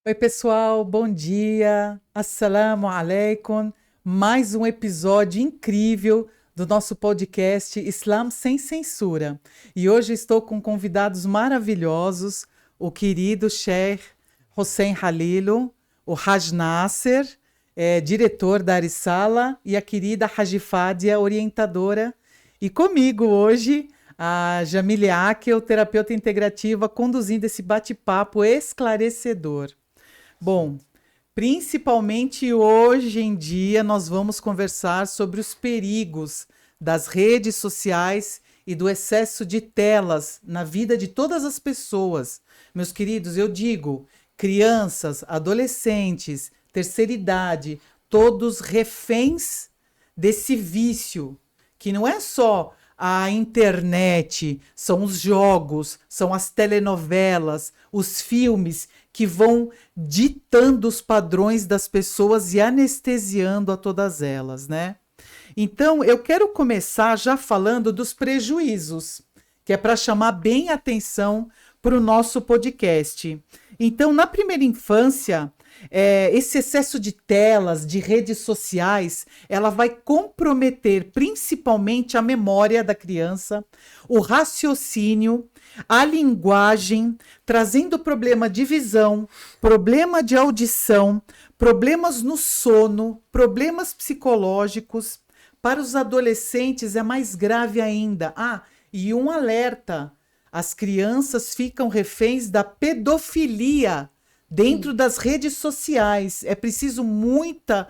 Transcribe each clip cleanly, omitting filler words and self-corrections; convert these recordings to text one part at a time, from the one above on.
Oi, pessoal, bom dia. Assalamu alaikum. Mais um episódio incrível do nosso podcast Islam Sem Censura. E hoje estou com convidados maravilhosos, o querido Sheikh Hossein Halilu, o Haj Nasser, diretor da Arisala, e a querida Haji Fadia, orientadora. E comigo hoje, a Jamile Akel, terapeuta integrativa, conduzindo esse bate-papo esclarecedor. Bom, principalmente hoje em dia nós vamos conversar sobre os perigos das redes sociais e do excesso de telas na vida de todas as pessoas. Meus queridos, eu digo, crianças, adolescentes, terceira idade, todos reféns desse vício, que não é só a internet, são os jogos, são as telenovelas, os filmes que vão ditando os padrões das pessoas e anestesiando a todas elas, né? Então, eu quero começar já falando dos prejuízos, que é para chamar bem a atenção para o nosso podcast. Então, na primeira infância, esse excesso de telas, de redes sociais, ela vai comprometer principalmente a memória da criança, o raciocínio, a linguagem, trazendo problema de visão, problema de audição, problemas no sono, problemas psicológicos. Para os adolescentes é mais grave ainda. E um alerta: as crianças ficam reféns da pedofilia dentro das redes sociais. É preciso muita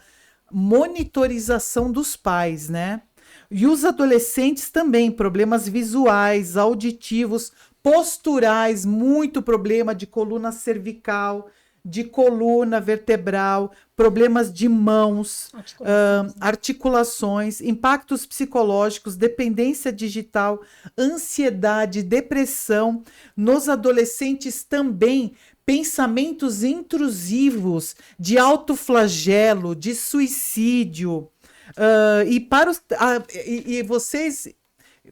monitorização dos pais, né? E os adolescentes também, problemas visuais, auditivos, posturais, muito problema de coluna cervical, de coluna vertebral, problemas de mãos, articulações, impactos psicológicos, dependência digital, ansiedade, depressão. Nos adolescentes também, pensamentos intrusivos de autoflagelo, de suicídio. E vocês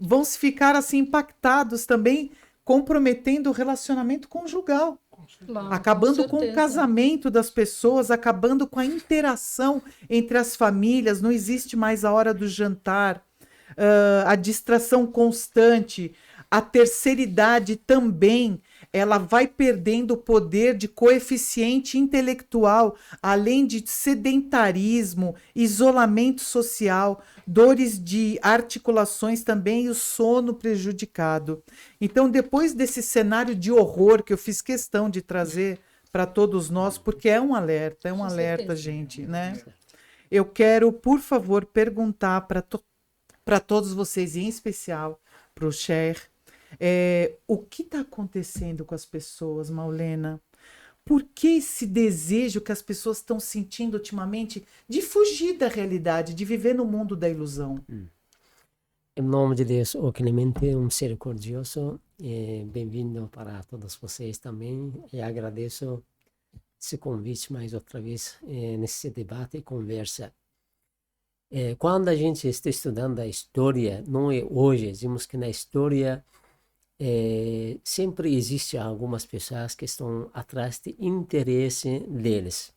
vão se ficar assim impactados também, comprometendo o relacionamento conjugal. Claro, Acabando com o certeza. casamento das pessoas, acabando com a interação entre as famílias, não existe mais a hora do jantar, a distração constante, a terceira idade também, ela vai perdendo o poder de coeficiente intelectual, além de sedentarismo, isolamento social, dores de articulações também e o sono prejudicado. Então, depois desse cenário de horror que eu fiz questão de trazer para todos nós, porque é um alerta, gente, né? Eu quero, por favor, perguntar para todos vocês, em especial para o Cher, o que está acontecendo com as pessoas, Maulena? Por que esse desejo que as pessoas estão sentindo ultimamente de fugir da realidade, de viver no mundo da ilusão? Em nome de Deus, o Clemente, um misericordioso, bem-vindo para todos vocês também, e agradeço esse convite mais outra vez nesse debate e conversa. Quando a gente está estudando a história, não é hoje, dizemos que na história sempre existe algumas pessoas que estão atrás de interesse deles.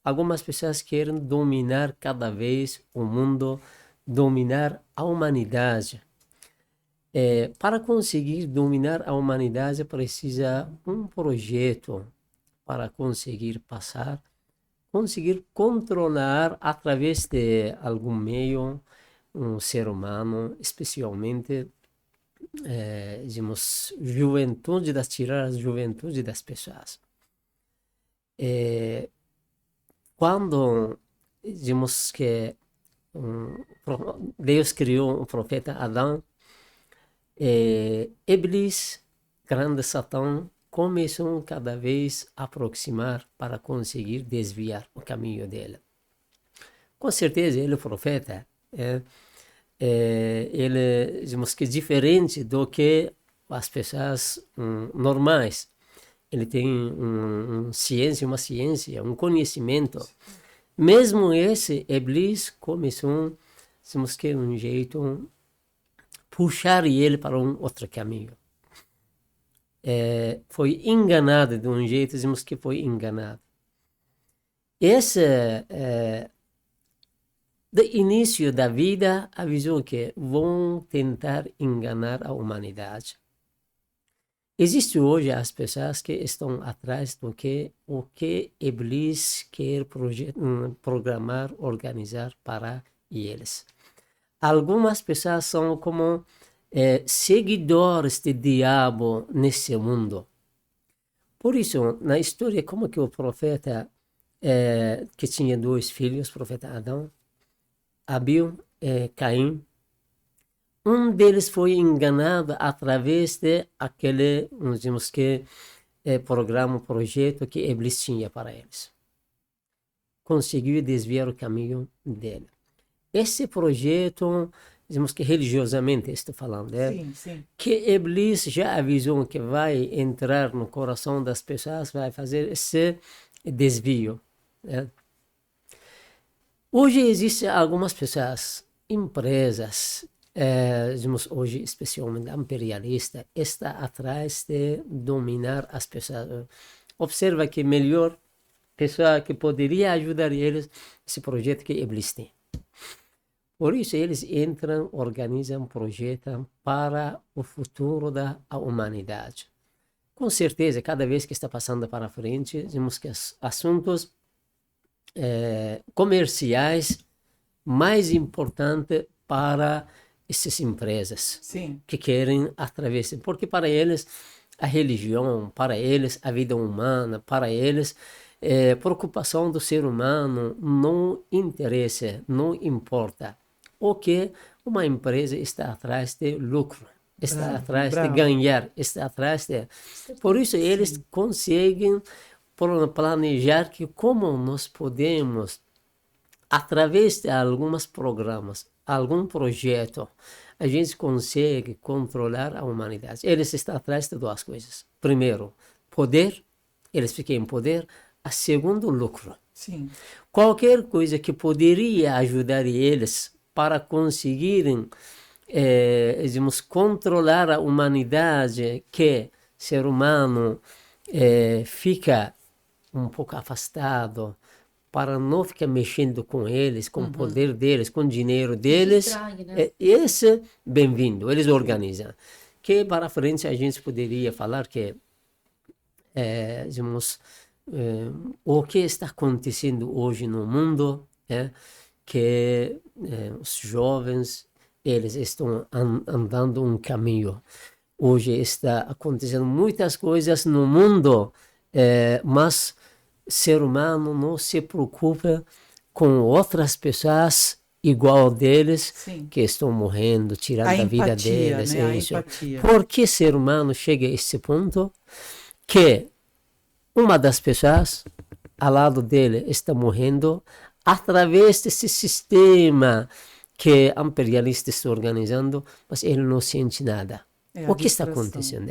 Algumas pessoas querem dominar cada vez o mundo, dominar a humanidade. Para conseguir dominar a humanidade precisa um projeto para conseguir passar, conseguir controlar através de algum meio um ser humano, especialmente digamos, juventude, tirar a juventude das pessoas. Quando dizemos que Deus criou o profeta Adão, Iblis, grande Satã, começou cada vez a aproximar para conseguir desviar o caminho dele. Com certeza ele é o profeta, ele, digamos que diferente do que as pessoas normais. Ele tem uma ciência, um conhecimento. Mesmo esse Iblis começou, digamos que um jeito, puxar ele para um outro caminho. Foi enganado de um jeito, dizemos que foi enganado. Esse, do início da vida, avisou que vão tentar enganar a humanidade. Existe hoje as pessoas que estão atrás do que o que Iblis quer programar, organizar para eles. Algumas pessoas são como seguidores de diabo nesse mundo. Por isso, na história, como que o profeta, que tinha 2 filhos, o profeta Adão, Abil e Caim, um deles foi enganado através de aquele, dizemos que, programa, projeto que Iblis tinha para eles. Conseguiu desviar o caminho dele. Esse projeto, dizemos que religiosamente estou falando, Sim. que Iblis já avisou que vai entrar no coração das pessoas, vai fazer esse desvio. Hoje existem algumas pessoas, empresas, dizemos hoje especialmente imperialista, está atrás de dominar as pessoas. Observa que melhor pessoa que poderia ajudar eles, esse projeto que Iblis tem. Por isso eles entram, organizam, projetam para o futuro da humanidade. Com certeza, cada vez que está passando para frente, vemos que assuntos comerciais mais importantes para essas empresas. Sim. Que querem atravessar, porque para eles a religião, para eles a vida humana, para eles preocupação do ser humano não interessa, não importa. O que uma empresa está atrás de lucro, está atrás de ganhar, está atrás de... Por isso eles conseguem planejar que como nós podemos, através de alguns programas, algum projeto, a gente consegue controlar a humanidade. Eles estão atrás de 2 coisas. Primeiro, poder, eles ficam em poder. A segundo, lucro. Sim. Qualquer coisa que poderia ajudar eles para conseguirem, digamos, controlar a humanidade, que ser humano fica um pouco afastado, para não ficar mexendo com eles, com o poder deles, com o dinheiro deles. Distrai, né? Esse, bem-vindo, eles organizam. Que para frente a gente poderia falar que, digamos, o que está acontecendo hoje no mundo, que os jovens, eles estão andando um caminho. Hoje está acontecendo muitas coisas no mundo, mas ser humano não se preocupa com outras pessoas igual deles. Sim. Que estão morrendo, tirando a vida deles. Né? Isso. A empatia. Por que ser humano chega a esse ponto que uma das pessoas ao lado dele está morrendo através desse sistema que imperialista está organizando, mas ele não sente nada. O que está acontecendo?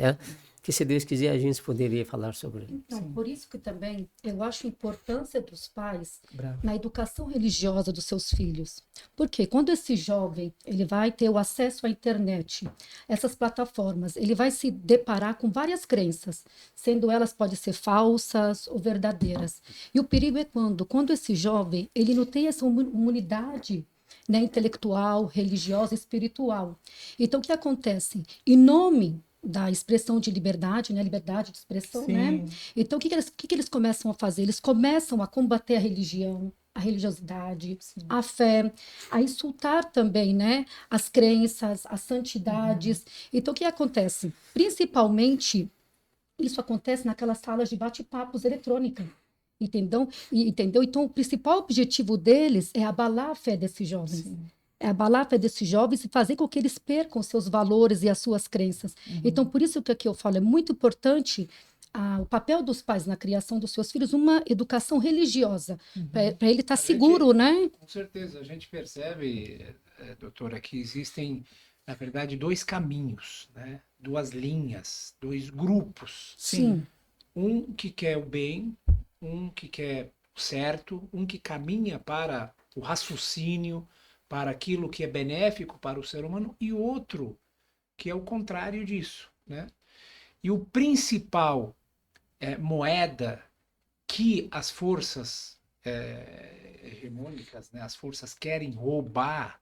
Que se Deus quiser a gente poderia falar sobre isso. Então, por isso que também eu acho a importância dos pais Bravo. na educação religiosa dos seus filhos. Porque quando esse jovem ele vai ter o acesso à internet, essas plataformas, ele vai se deparar com várias crenças, sendo elas podem ser falsas ou verdadeiras. E o perigo é quando esse jovem ele não tem essa imunidade, né, intelectual, religiosa, espiritual. Então, o que acontece? Em nome da expressão de liberdade, né? Liberdade de expressão, Sim. né? Então, o que eles começam a fazer? Eles começam a combater a religião, a religiosidade, Sim. a fé, a insultar também, né? As crenças, as santidades. Então, o que acontece? Principalmente, isso acontece naquelas salas de bate-papos eletrônica. Entendeu? Então, o principal objetivo deles é abalar a fé desses jovens. Sim. É abalar a fé desses jovens e fazer com que eles percam seus valores e as suas crenças. Então, por isso que aqui eu falo, é muito importante o papel dos pais na criação dos seus filhos, uma educação religiosa, para ele estar seguro, né? Com certeza, a gente percebe, doutora, que existem, na verdade, 2 caminhos, né? 2 linhas, 2 grupos. Sim. Um que quer o bem, um que quer o certo, um que caminha para o raciocínio, para aquilo que é benéfico para o ser humano, e outro que é o contrário disso, né? E o principal moeda que as forças hegemônicas, né, as forças querem roubar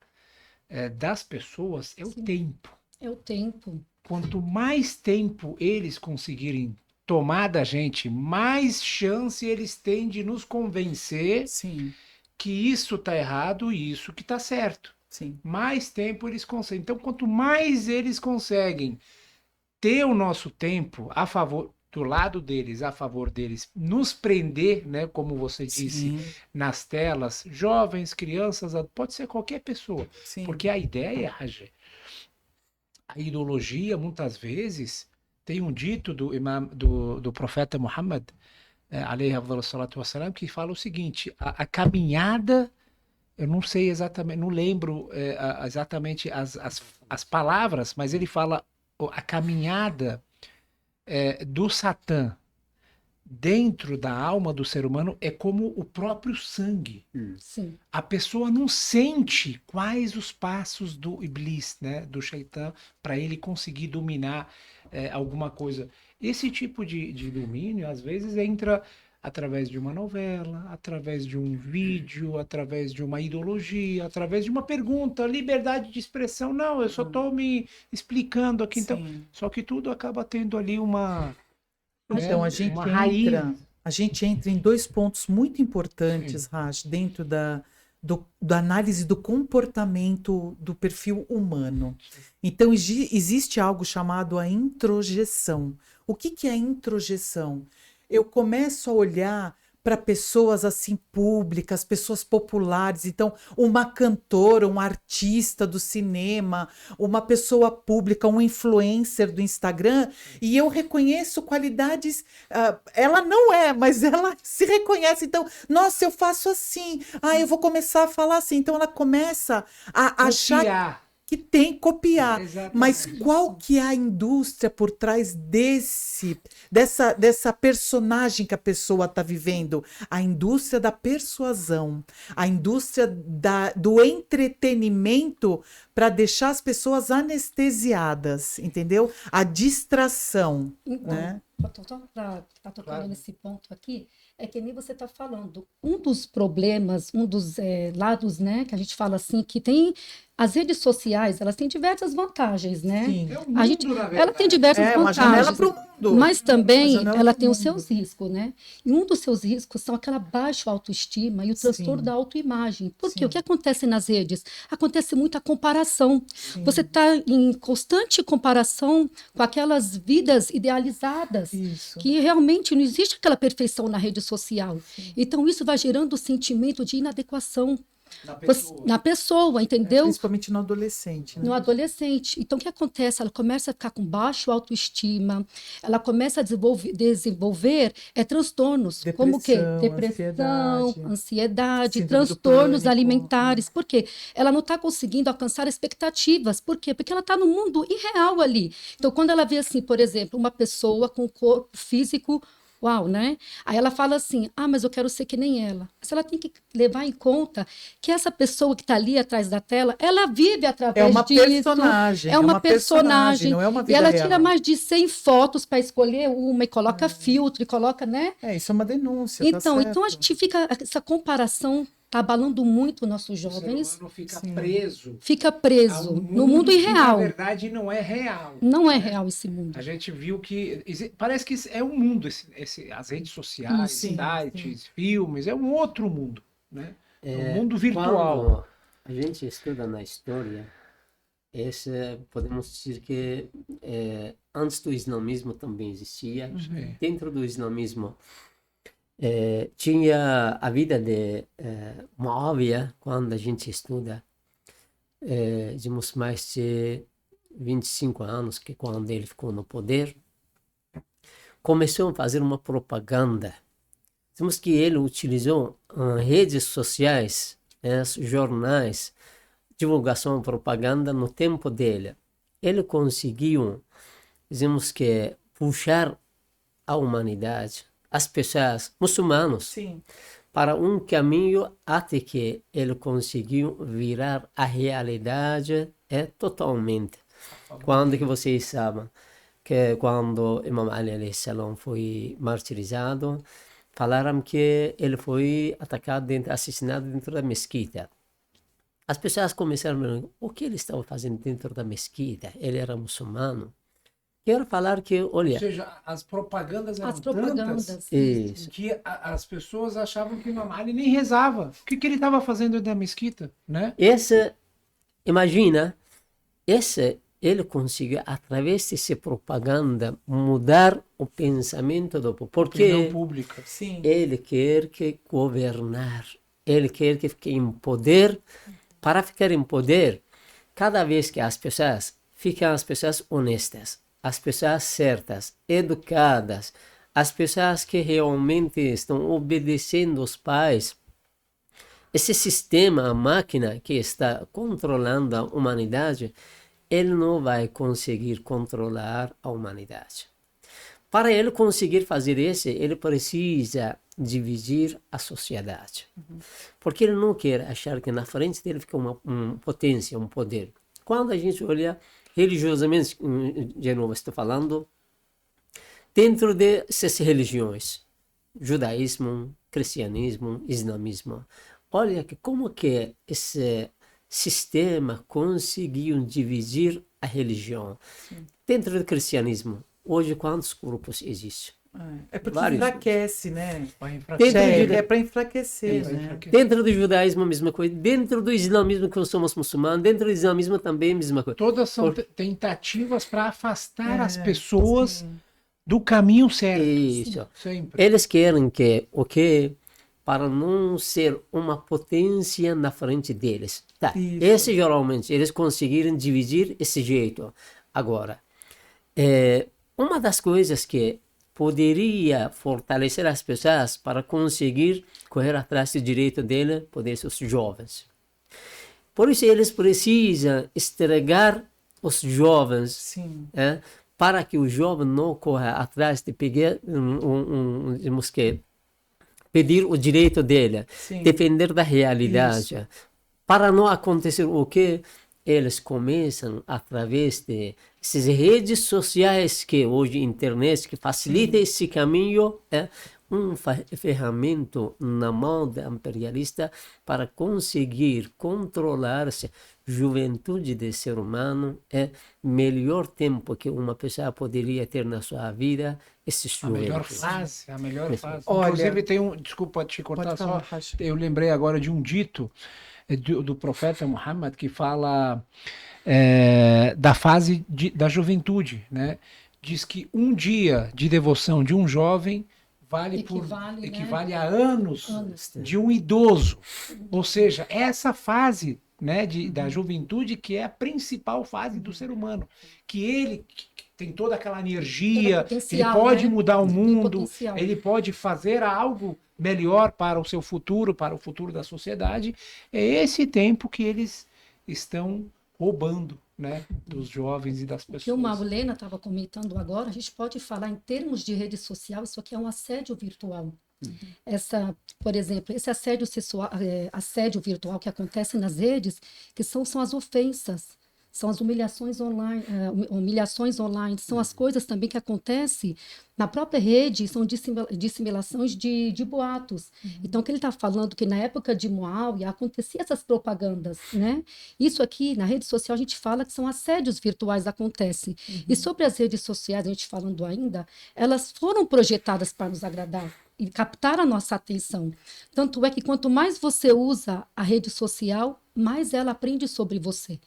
das pessoas é o Sim. tempo. É o tempo. Quanto mais tempo eles conseguirem tomar da gente, mais chance eles têm de nos convencer Sim, que isso está errado e isso que está certo. sim. Mais tempo eles conseguem. Então, quanto mais eles conseguem ter o nosso tempo a favor do lado deles, a favor deles, nos prender, né, como você disse, Sim, nas telas, jovens, crianças, pode ser qualquer pessoa, sim. porque a ideia, Rajé, a ideologia, muitas vezes, tem um dito do profeta Muhammad, alayhi afdalu salatu wassalam, que fala o seguinte: a caminhada, eu não sei exatamente, não lembro exatamente as palavras, mas ele fala a caminhada do Satã dentro da alma do ser humano é como o próprio sangue. Sim. A pessoa não sente quais os passos do Iblis, né, do Shaitã, para ele conseguir dominar alguma coisa. Esse tipo de domínio, às vezes, entra através de uma novela, através de um vídeo, através de uma ideologia, através de uma pergunta, liberdade de expressão. Não, eu só estou me explicando aqui. Então, Sim. só que tudo acaba tendo ali uma, Então, né, a gente uma raiz. a gente entra em dois pontos muito importantes, Raj, dentro da análise do comportamento do perfil humano. Então, existe algo chamado a introjeção. O que é a introjeção? Eu começo a olhar para pessoas assim públicas, pessoas populares. Então, uma cantora, um artista do cinema, uma pessoa pública, um influencer do Instagram, e eu reconheço qualidades. Ela não é, mas ela se reconhece. Então, nossa, eu faço assim. Eu vou começar a falar assim. Então, ela começa a achar Copiar. que tem que copiar. Exatamente. Mas qual que é a indústria por trás dessa personagem que a pessoa está vivendo? A indústria da persuasão, a indústria do entretenimento para deixar as pessoas anestesiadas, entendeu? A distração, Então, né? para tocando Claro. nesse ponto aqui, é que nem você está falando. Um dos problemas, um dos lados, né, que a gente fala assim, que tem as redes sociais, elas têm diversas vantagens, né? Sim. É o A gente, mundo, na verdade. ela tem diversas É uma janela vantagens, para o mundo. mas também Uma janela ela pro tem os mundo. seus riscos, né? E um dos seus riscos são aquela baixa autoestima e o transtorno Sim. da autoimagem. Porque Sim. o que acontece nas redes? Acontece muita comparação. Sim. Você está em constante comparação com aquelas vidas idealizadas, Isso. que realmente não existe aquela perfeição na rede social. Então, isso vai gerando um sentimento de inadequação na pessoa, entendeu? Principalmente no adolescente, né? No adolescente. Então, o que acontece? Ela começa a ficar com baixo autoestima, ela começa a desenvolver transtornos, como o quê? Depressão, ansiedade, síndrome do transtornos pânico, alimentares. Por quê? Ela não está conseguindo alcançar expectativas. Por quê? Porque ela está no mundo irreal ali. Então, quando ela vê, assim, por exemplo, uma pessoa com corpo físico, uau, né? Aí ela fala assim, mas eu quero ser que nem ela. Mas ela tem que levar em conta que essa pessoa que está ali atrás da tela, ela vive através É uma disso. personagem. É uma personagem. Não é uma E vida ela real. tira mais de 100 fotos para escolher uma e coloca filtro e coloca, né? Isso é uma denúncia, Então tá certo. a gente fica, essa comparação está abalando muito nossos O ser jovens. humano fica Fica preso preso ao no mundo que, irreal. na verdade, não é real. Não é real esse mundo. A gente viu que parece que é um mundo, as redes sociais, Sim, sites, filmes, é um outro mundo, né? É um mundo virtual. Quando a gente estuda na história, podemos dizer que antes do islamismo também existia. Sim. Dentro do islamismo tinha a vida de Muawiyah, quando a gente estuda, digamos, mais de 25 anos, que quando ele ficou no poder, começou a fazer uma propaganda. Temos que ele utilizou redes sociais, jornais, divulgação, propaganda no tempo dele. Ele conseguiu, dizemos que, puxar a humanidade, as pessoas, muçulmanos, Sim. para um caminho até que ele conseguiu virar a realidade totalmente. Quando que vocês sabem que quando Imam Ali alayhi salam foi martirizado, falaram que ele foi atacado, assassinado dentro da mesquita. As pessoas começaram a perguntar, o que ele estava fazendo dentro da mesquita? Ele era muçulmano. Quero falar que, olha... Ou seja, as propagandas eram As propagandas. tantas Isso. que as pessoas achavam que ele nem rezava. O que ele estava fazendo dentro da mesquita, né? Imagina, ele conseguiu, através dessa propaganda, mudar o pensamento do povo. Porque Opinião pública. Sim. ele quer que governar, ele quer que fique em poder. Para ficar em poder, cada vez que as pessoas ficam as pessoas honestas, as pessoas certas, educadas, as pessoas que realmente estão obedecendo os pais, esse sistema, a máquina que está controlando a humanidade, ele não vai conseguir controlar a humanidade. Para ele conseguir fazer isso, ele precisa dividir a sociedade. Porque ele não quer achar que na frente dele fica uma potência, um poder. Quando a gente olha religiosamente, de novo estou falando, dentro dessas religiões, judaísmo, cristianismo, islamismo, olha que como que esse sistema conseguiu dividir a religião. Sim. Dentro do cristianismo, hoje quantos grupos existem? É porque Vários. enfraquece, né? Dentro É para enfraquecer, né? Dentro do judaísmo, a mesma coisa. Dentro do islamismo, que nós somos muçulmanos, dentro do islamismo também a mesma coisa. Todas são tentativas para afastar as pessoas sim. do caminho certo. Isso. Sempre. Eles querem que, para não ser uma potência na frente deles. Tá. Isso. Esse geralmente, eles conseguiram dividir esse jeito. Agora, uma das coisas que poderia fortalecer as pessoas para conseguir correr atrás do direito dele, poder ser os jovens. Por isso eles precisam estregar os jovens, Sim. para que o jovem não corra atrás de pegar pedir o direito dele, Sim. defender da realidade. Isso. Para não acontecer o que eles começam através de essas redes sociais que hoje internet que facilita esse caminho, ferramenta na mão do imperialista para conseguir controlar-se. Juventude de ser humano é melhor tempo que uma pessoa poderia ter na sua vida. A melhor fase. Olha, Inclusive tem desculpa te cortar falar, só, Racha. eu lembrei agora de um dito do profeta Muhammad que fala da fase da juventude, né? Diz que um dia de devoção de um jovem equivale a anos de um idoso. Ou seja, essa fase, né, da juventude que é a principal fase do ser humano, que ele tem toda aquela energia, ele pode mudar o mundo, ele pode fazer algo melhor para o seu futuro, para o futuro da sociedade. É esse tempo que eles estão roubando, né, dos jovens e das pessoas. Que o Maulena estava comentando agora, a gente pode falar em termos de rede social, isso aqui é um assédio virtual. Por exemplo, esse assédio virtual que acontece nas redes, que são as ofensas, são as humilhações online, são as coisas também que acontecem na própria rede, são dissimulações de boatos. Então, o que ele está falando que na época de Muawiyah acontecia essas propagandas, né? Isso aqui, na rede social, a gente fala que são assédios virtuais acontecem. E sobre as redes sociais, a gente falando ainda, elas foram projetadas para nos agradar e captar a nossa atenção. Tanto é que quanto mais você usa a rede social, mais ela aprende sobre você.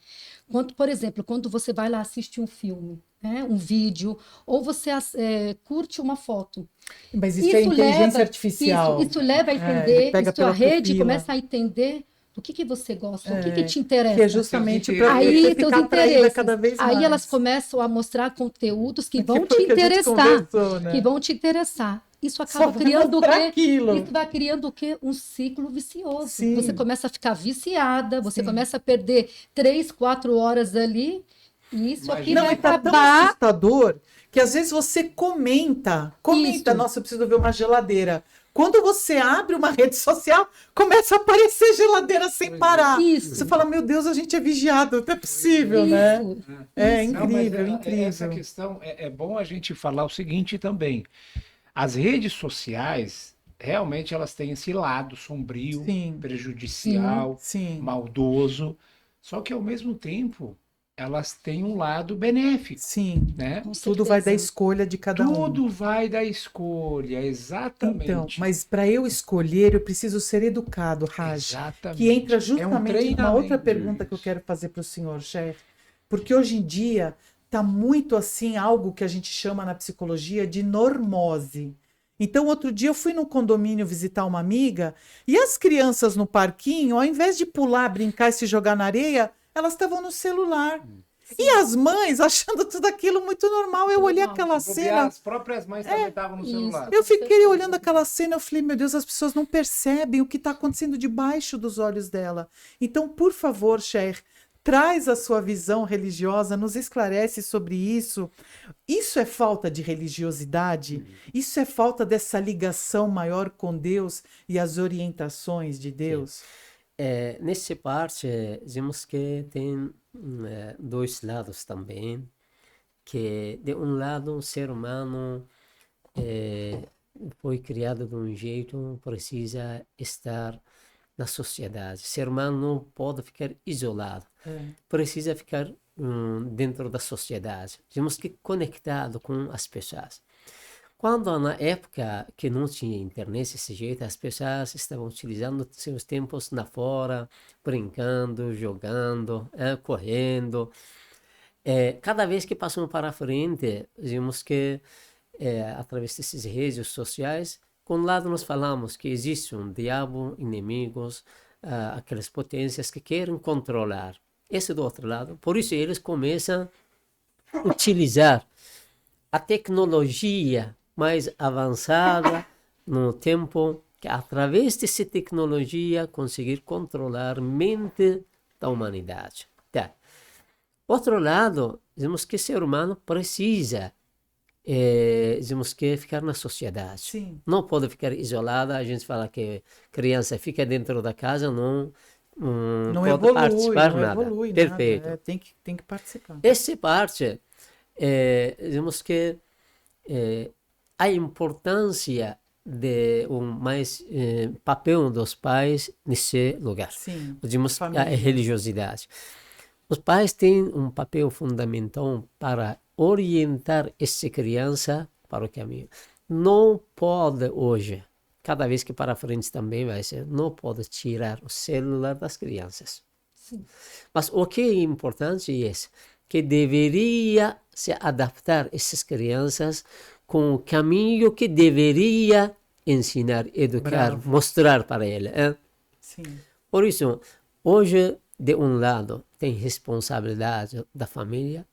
Por exemplo, quando você vai lá assistir um filme, né, um vídeo, ou você curte uma foto. Mas isso é inteligência artificial. Isso leva a entender, a rede começa a entender do que você gosta, o que te interessa. Que é justamente para aí ficar atraída cada vez mais. Aí elas começam a mostrar conteúdos que vão te interessar, que vão te interessar. Isso acaba criando o quê? Isso vai criando o quê? Um ciclo vicioso. Sim. Você começa a ficar viciada, você começa a perder 3, 4 horas ali, e isso aqui vai acabar... Tá tão assustador que às vezes você comenta, nossa, eu preciso ver uma geladeira. Quando você abre uma rede social, começa a aparecer geladeira sem parar. Isso. Você fala, meu Deus, a gente é vigiado, não é possível, né? É incrível, incrível. Essa questão, é bom a gente falar o seguinte também. As redes sociais, realmente elas têm esse lado sombrio, Sim, prejudicial, sim, maldoso, só que ao mesmo tempo elas têm um lado benéfico, sim. né? Com Tudo vai da certeza. escolha de cada um. Tudo vai da escolha, Então, exatamente. mas para eu escolher, eu preciso ser educado, Raj. Que entra Exatamente. É um justamente numa outra treinamento. pergunta que eu quero fazer para o senhor, chefe. Porque hoje em dia está muito assim, algo que a gente chama na psicologia de normose. Então, outro dia eu fui no condomínio visitar uma amiga e as crianças no parquinho, ao invés de pular, brincar e se jogar na areia, elas estavam no celular. E as mães achando tudo aquilo muito normal. Eu olhei Normal. aquela Se bobear, cena. as próprias mães também estavam no Isso. celular. Eu Com fiquei certeza. olhando aquela cena, eu falei, meu Deus, as pessoas não percebem o que está acontecendo debaixo dos olhos dela. Então, por favor, Cher, traz a sua visão religiosa, nos esclarece sobre isso. Isso é falta de religiosidade? Isso é falta dessa ligação maior com Deus e as orientações de Deus? Nessa parte, vemos que tem dois lados também, que de um lado o ser humano foi criado de um jeito, precisa estar na sociedade. O ser humano não pode ficar isolado, precisa ficar dentro da sociedade. Temos que conectado com as pessoas. Quando na época que não tinha internet desse jeito, as pessoas estavam utilizando seus tempos na fora, brincando, jogando, correndo. Cada vez que passamos para frente, vimos que através desses redes sociais, com um lado nós falamos que existe um diabo, inimigos, aquelas potências que querem controlar. Esse do outro lado. Por isso eles começam a utilizar a tecnologia mais avançada no tempo que através dessa tecnologia conseguir controlar a mente da humanidade. Tá. Outro lado, dizemos que o ser humano precisa dizemos que ficar na sociedade. Sim. Não pode ficar isolada. A gente fala que criança fica dentro da casa, não Não pode evolui, participar não nada. evolui Perfeito. nada. Tem que participar. Essa parte, dizemos que a importância de mais papel dos pais nesse lugar. Sim, Dizemos a família. religiosidade. Os pais têm um papel fundamental para orientar essa criança para o caminho. Não pode hoje, cada vez que para frente também vai ser, não pode tirar o celular das crianças. Sim. Mas o que é importante é que deveria se adaptar essas crianças com o caminho que deveria ensinar, educar, Bravo. mostrar para ela. Sim. Por isso, hoje, de um lado, tem responsabilidade da família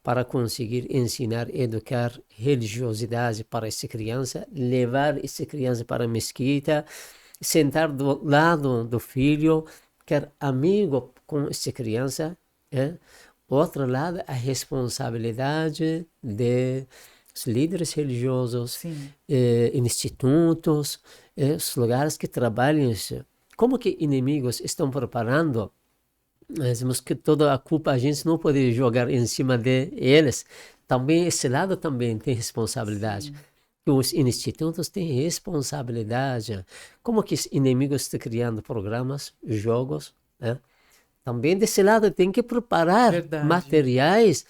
para conseguir ensinar, educar religiosidade para essa criança, levar essa criança para a mesquita, sentar do lado do filho, quer amigo com essa criança. Outro lado, a responsabilidade dos líderes religiosos, institutos, os lugares que trabalham isso. Como que inimigos estão preparando? Nós vemos que toda a culpa a gente não pode jogar em cima deles. Também esse lado também tem responsabilidade. Os institutos têm responsabilidade. Como que os inimigos estão criando programas, jogos, né? Também desse lado tem que preparar materiais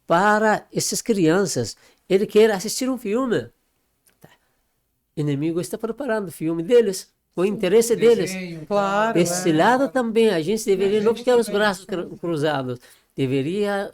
para essas crianças. Ele quer assistir um filme. O inimigo está preparando o filme deles. O interesse deles. Claro. Desse lado também, a gente deveria não ficar os braços cruzados. Deveria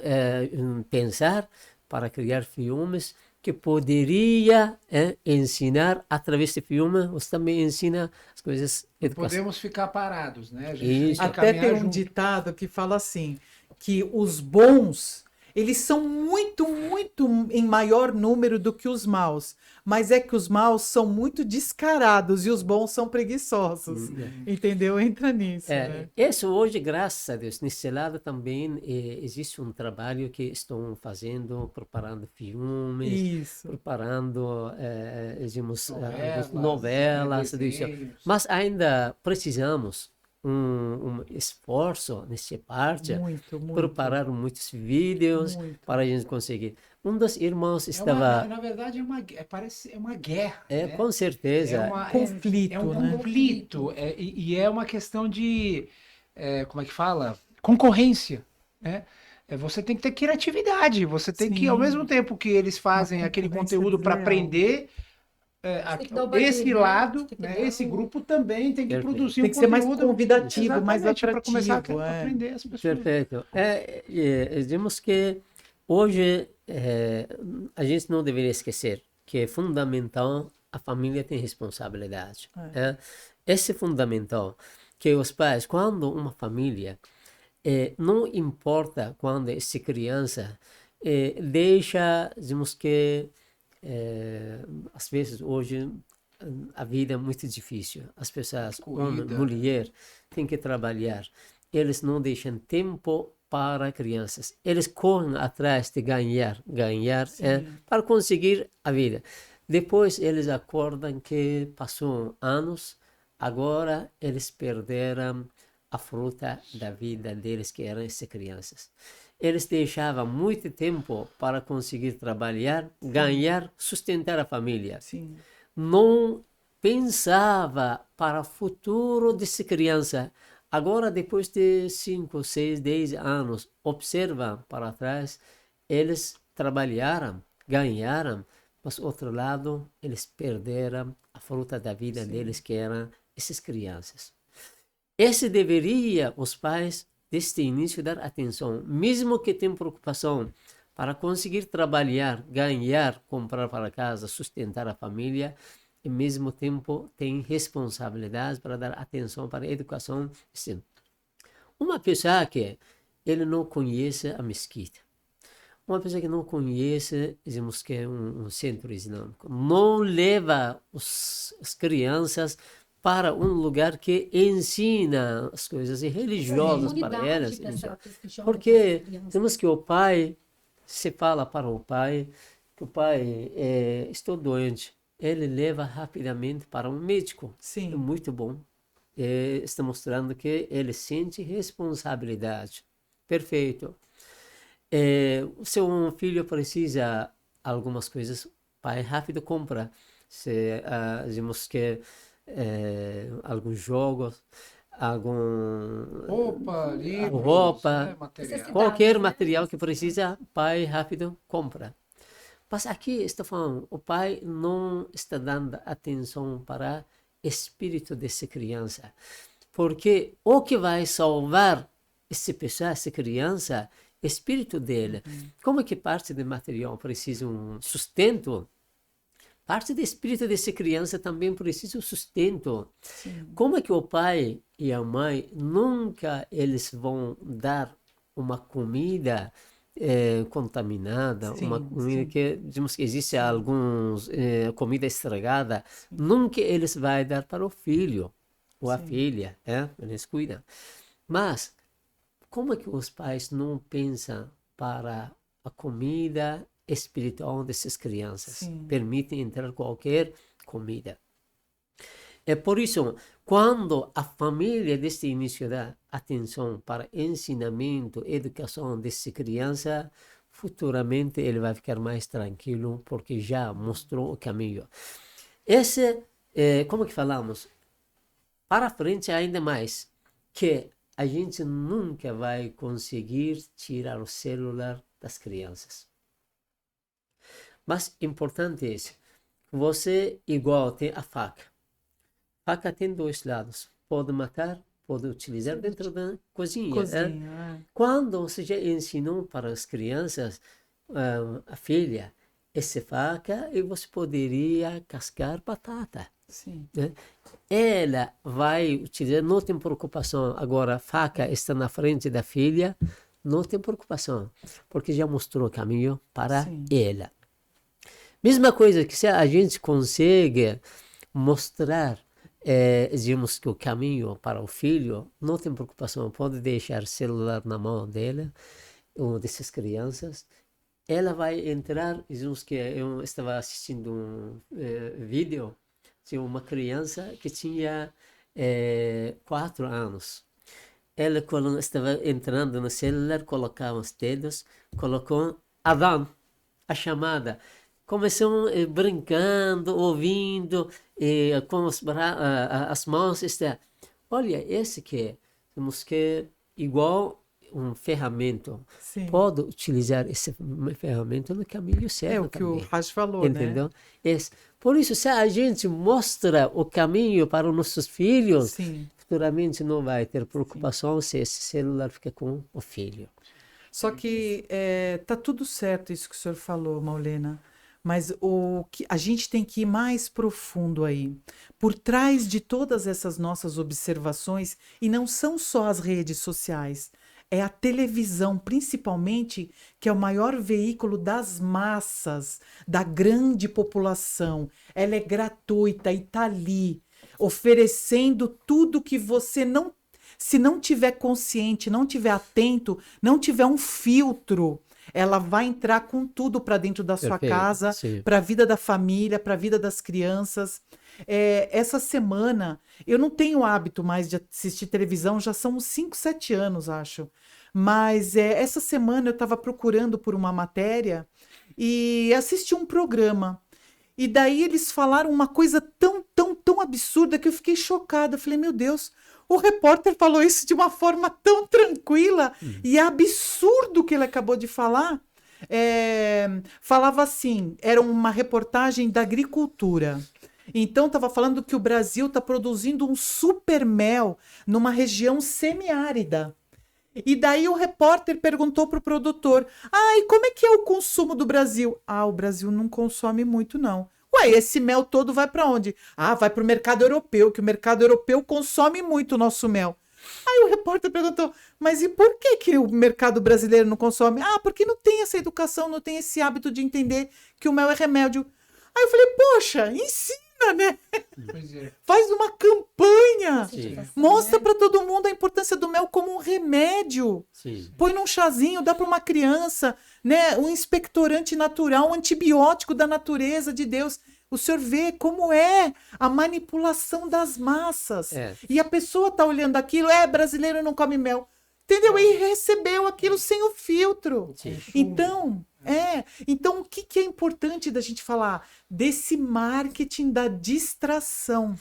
pensar para criar filmes que poderia ensinar, através de filme, você também ensina as coisas educativas. Podemos ficar parados, né? A gente Isso. tem que Até tem caminhar um junto. ditado que fala assim, que os bons, eles são muito, muito em maior número do que os maus. Mas é que os maus são muito descarados e os bons são preguiçosos. Entendeu? Entra nisso, né? Isso hoje, graças a Deus, nesse lado também existe um trabalho que estão fazendo, preparando filmes, Isso. preparando digamos, novelas, desenhos. mas ainda precisamos um esforço nessa parte, Muito, muito. prepararam muitos vídeos Muito. para a gente conseguir. Um dos irmãos É estava... na verdade, parece uma guerra, né? com certeza. Conflito, é um né? conflito, e é uma questão de, como é que fala? Concorrência, né? Você tem que ter criatividade, você tem que, ao Sim. mesmo tempo que eles fazem Uma aquele concorrência conteúdo para desleal. aprender, Você tem que dar o esse barulho, né? lado, Você tem que né? dar Esse o- grupo também tem que Perfeito. produzir Tem um que ser mais conteúdo convidativo, mais exatamente, para começar atrativo. a aprender as pessoas. Perfeito. Dizemos que hoje a gente não deveria esquecer que é fundamental a família tem responsabilidade. Esse é fundamental que os pais, quando uma família, não importa quando essa criança deixa, dizemos que às vezes hoje a vida é muito difícil. As pessoas, homem, Corrida. mulher, têm que trabalhar. Eles não deixam tempo para crianças. Eles correm atrás de ganhar, para conseguir a vida. Depois eles acordam que passou anos, agora eles perderam a fruta da vida deles, que eram essas crianças. Eles deixavam muito tempo para conseguir trabalhar, ganhar, sustentar a família. Sim. Não pensava para o futuro dessa criança. Agora, depois de 5, 6, 10 anos, observa para trás, eles trabalharam, ganharam, mas, outro lado, eles perderam a fruta da vida deles, que eram essas crianças. Esse deveria, os pais, desde o início, dar atenção, mesmo que tenham preocupação para conseguir trabalhar, ganhar, comprar para casa, sustentar a família, e ao mesmo tempo tem responsabilidade para dar atenção para a educação. Sim. Uma pessoa que ele não conhece a mesquita, uma pessoa que não conhece, dizemos que é um centro islâmico, não leva as crianças para um lugar que ensina as coisas religiosas para elas. Porque temos que o pai, se fala para o pai, que o pai estou doente, ele leva rapidamente para um médico. Sim. É muito bom. Está mostrando que ele sente responsabilidade. Perfeito. Se um filho precisa algumas coisas, pai rápido compra. Se dizemos que alguns jogos, Roupa, livros, material. Qualquer material que precisa, pai rápido compra. Mas aqui está falando, o pai não está dando atenção para o espírito dessa criança. Porque o que vai salvar essa pessoa, essa criança, o espírito dele. Como é que parte do material precisa um sustento? Parte do espírito dessa criança também precisa um sustento. Sim. Como é que o pai e a mãe nunca eles vão dar uma comida contaminada, uma comida que, digamos que existe alguns comida estragada, nunca eles vai dar para o filho ou a filha, eles cuidam. Mas como é que os pais não pensam para a comida espiritual dessas crianças? Permitem entrar qualquer comida. É por isso, quando a família desde o início dá atenção para ensinamento, educação dessa criança, futuramente ele vai ficar mais tranquilo, porque já mostrou o caminho. Esse, como que falamos? Para frente ainda mais, que a gente nunca vai conseguir tirar o celular das crianças. Mas importante é isso. Você igual tem a faca. Faca tem dois lados. Pode matar, pode utilizar dentro da cozinha. Quando você já ensinou para as crianças, a filha, essa faca, e você poderia cascar batata. Sim. Né? Ela vai utilizar, não tem preocupação. Agora, a faca está na frente da filha, não tem preocupação, porque já mostrou o caminho para ela. Mesma coisa que se a gente consegue mostrar, digamos que o caminho para o filho, não tem preocupação, pode deixar o celular na mão dela, ou dessas crianças, ela vai entrar, digamos que eu estava assistindo um vídeo de uma criança que tinha 4 anos. Ela estava entrando no celular, colocava os dedos, colocou Adão, a chamada. Começou brincando, ouvindo, com as mãos. Olha, esse que temos que, igual um ferramenta, Sim. pode utilizar essa ferramenta no caminho certo. É o que também. o Raj falou, Entendeu? Por isso, se a gente mostra o caminho para os nossos filhos, Sim. futuramente não vai ter preocupação se esse celular fica com o filho. Só que tá tudo certo isso que o senhor falou, Maulena. Mas o que a gente tem que ir mais profundo aí. Por trás de todas essas nossas observações, e não são só as redes sociais, é a televisão, principalmente, que é o maior veículo das massas, da grande população. Ela é gratuita e está ali, oferecendo tudo que você não. Se não tiver consciente, não tiver atento, não tiver um filtro, ela vai entrar com tudo para dentro da sua Perfeito, casa, sim. para a vida da família, para a vida das crianças. Essa semana, eu não tenho hábito mais de assistir televisão, já são uns 5, 7 anos, acho. Mas essa semana eu estava procurando por uma matéria e assisti um programa. E daí eles falaram uma coisa tão, tão, tão absurda que eu fiquei chocada. Eu falei, meu Deus, o repórter falou isso de uma forma tão tranquila e é absurdo o que ele acabou de falar. Falava assim, era uma reportagem da agricultura. Então estava falando que o Brasil está produzindo um super mel numa região semiárida. E daí o repórter perguntou para o produtor: e como é que é o consumo do Brasil? O Brasil não consome muito, não. Ué, esse mel todo vai para onde? Vai para o mercado europeu, que o mercado europeu consome muito o nosso mel. Aí o repórter perguntou: mas e por que o mercado brasileiro não consome? Porque não tem essa educação, não tem esse hábito de entender que o mel é remédio. Aí eu falei: poxa, ensina, né? Pois é. Faz uma campanha. Sim. Mostra para todo mundo a importância do mel como um remédio. Sim. Põe num chazinho, dá para uma criança, né? Um expectorante natural, um antibiótico da natureza de Deus. O senhor vê como é a manipulação das massas. E a pessoa tá olhando aquilo, brasileiro não come mel. Entendeu? E recebeu aquilo sem o filtro. Sim. Então, o que é importante da gente falar? Desse marketing da distração.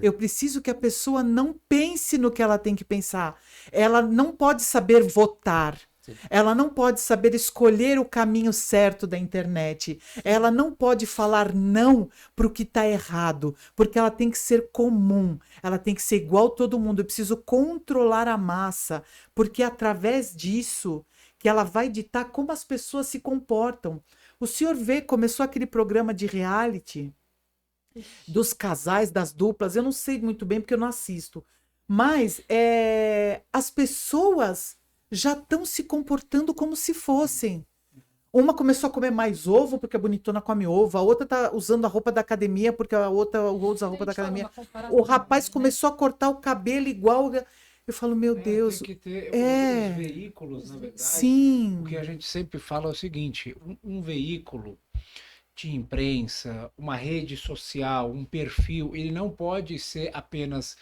Eu preciso que a pessoa não pense no que ela tem que pensar. Ela não pode saber votar. Ela não pode saber escolher o caminho certo da internet. Ela não pode falar não para o que está errado, porque ela tem que ser comum. Ela tem que ser igual todo mundo. Eu preciso controlar a massa, porque é através disso que ela vai ditar como as pessoas se comportam. O senhor vê, começou aquele programa de reality dos casais, das duplas, eu não sei muito bem porque eu não assisto, mas as pessoas já estão se comportando como se fossem. Uma começou a comer mais ovo porque a bonitona come ovo, a outra tá usando a roupa da academia porque a outra usa a roupa da academia. O rapaz começou a cortar o cabelo igual. Eu falo, meu Deus. Tem que ter os veículos, na verdade. Sim. O que a gente sempre fala é o seguinte: um veículo de imprensa, uma rede social, um perfil, ele não pode ser apenas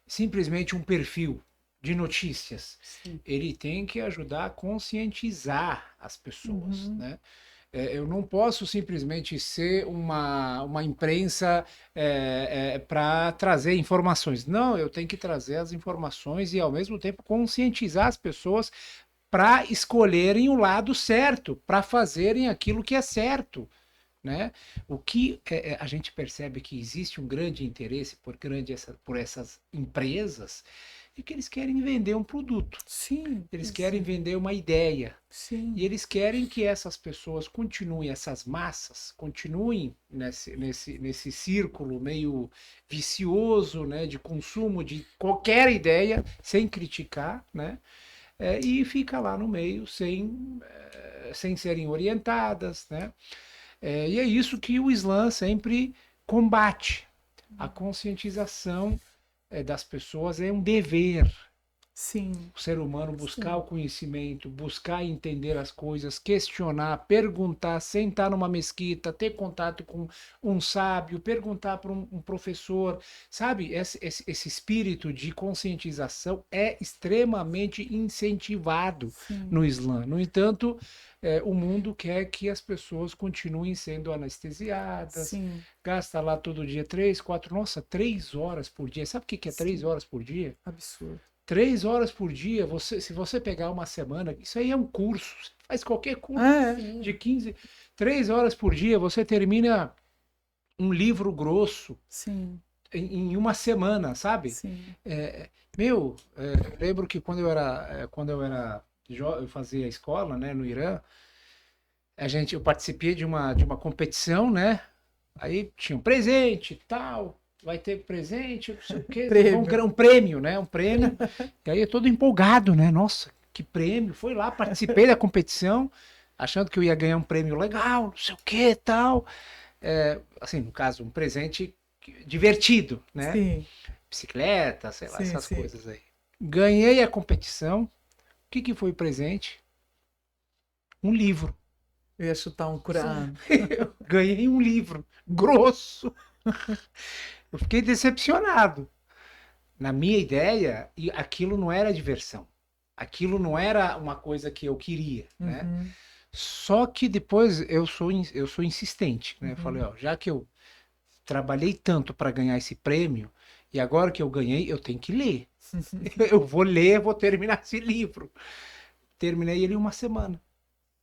simplesmente um perfil de notícias. Sim. Ele tem que ajudar a conscientizar as pessoas, né? Eu não posso simplesmente ser uma imprensa para trazer informações. Não, eu tenho que trazer as informações e, ao mesmo tempo, conscientizar as pessoas para escolherem o lado certo, para fazerem aquilo que é certo. Né? O que a gente percebe que existe um grande interesse por essas empresas é que eles querem vender um produto. Sim. Eles querem vender uma ideia. Sim. E eles querem que essas pessoas continuem, essas massas, continuem nesse círculo meio vicioso, né, de consumo de qualquer ideia, sem criticar, né? E fica lá no meio sem serem orientadas, né? E é isso que o Islã sempre combate. A conscientização das pessoas é um dever. Sim. O ser humano buscar Sim. o conhecimento, buscar entender as coisas, questionar, perguntar, sentar numa mesquita, ter contato com um sábio, perguntar para um professor, sabe? Esse espírito de conscientização é extremamente incentivado Sim. no Islã. No entanto, o mundo quer que as pessoas continuem sendo anestesiadas, Sim. gasta lá todo dia 3, 4, nossa, 3 horas por dia. Sabe o que é 3 Sim. horas por dia? Absurdo. 3 horas por dia, se você pegar uma semana, isso aí é um curso, você faz qualquer curso É. de Sim. 15, 3 horas por dia, você termina um livro grosso Sim. em uma semana, sabe? Sim. Eu lembro que eu fazia escola, né, no Irã, eu participei de uma competição, né? Aí tinha um presente e tal, vai ter presente, não sei o quê, Prêmio. um prêmio, né? Um prêmio. E aí eu todo empolgado, né? Nossa, que prêmio. Fui lá, participei da competição, achando que eu ia ganhar um prêmio legal, não sei o que tal. Assim, no caso, um presente divertido, né? Sim. Bicicleta, sei lá, Sim. essas Sim. coisas aí. Ganhei a competição. O que foi o presente? Um livro. Eu ia chutar um Sim. Corão. Eu ganhei um livro grosso. Eu fiquei decepcionado. Na minha ideia, e aquilo não era diversão. Aquilo não era uma coisa que eu queria, né? Uhum. Só que depois eu sou insistente, né? Eu falei, Uhum. ó, já que eu trabalhei tanto para ganhar esse prêmio e agora que eu ganhei, eu tenho que ler. Eu vou ler, vou terminar esse livro. Terminei ele em uma semana.